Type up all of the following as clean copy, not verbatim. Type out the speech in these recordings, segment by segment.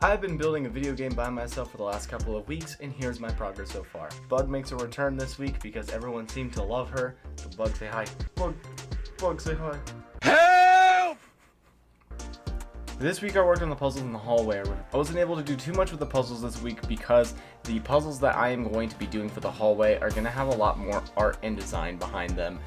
I've been building a video game by myself for the last couple of weeks, and here's my progress so far. Bug makes a return this week because everyone seemed to love her. So Bug, say hi. Bug, say hi. Help! This week I worked on the puzzles in the hallway. I wasn't able to do too much with the puzzles this week because the puzzles that I am going to be doing for the hallway are going to have a lot more art and design behind them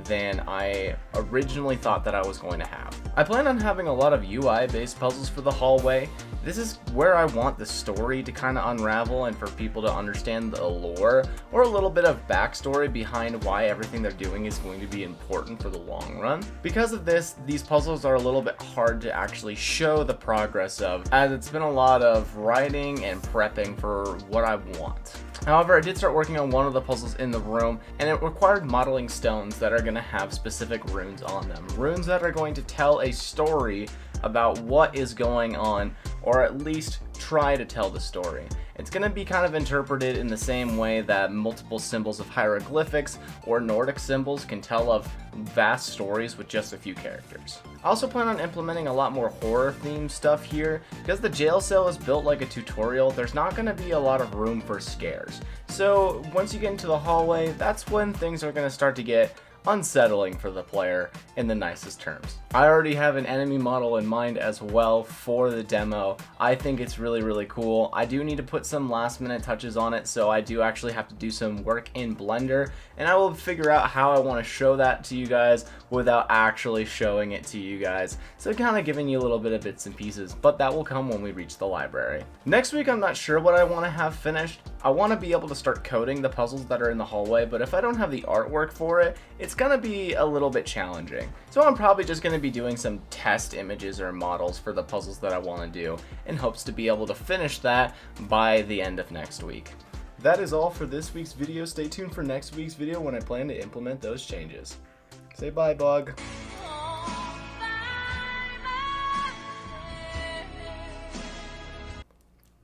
than I originally thought that I was going to have. I plan on having a lot of UI based puzzles for the hallway. This is where I want the story to kind of unravel and for people to understand the lore or a little bit of backstory behind why everything they're doing is going to be important for the long run. Because of this, these puzzles are a little bit hard to actually show the progress of, as it's been a lot of writing and prepping for what I want. However, I did start working on one of the puzzles in the room, and it required modeling stones that are going to have specific runes on them. Runes that are going to tell a story about what is going on, or at least try to tell the story. It's going to be kind of interpreted in the same way that multiple symbols of hieroglyphics or Nordic symbols can tell of vast stories with just a few characters. I also plan on implementing a lot more horror themed stuff here. Because the jail cell is built like a tutorial, there's not going to be a lot of room for scares. So once you get into the hallway, that's when things are going to start to get unsettling for the player in the nicest terms. I already have an enemy model in mind as well for the demo. I think it's really cool. I do need to put some last minute touches on it, so I do actually have to do some work in Blender, and I will figure out how I want to show that to you guys without actually showing it to you guys. So kind of giving you a little bit of bits and pieces, but that will come when we reach the library. Next week I'm not sure what I want to have finished. I want to be able to start coding the puzzles that are in the hallway, but if I don't have the artwork for it, it's gonna be a little bit challenging. So I'm probably just gonna be doing some test images or models for the puzzles that I want to do in hopes to be able to finish that by the end of next week. That is all for this week's video. Stay tuned for next week's video when I plan to implement those changes. Say bye, Bug.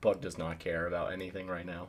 Bug does not care about anything right now.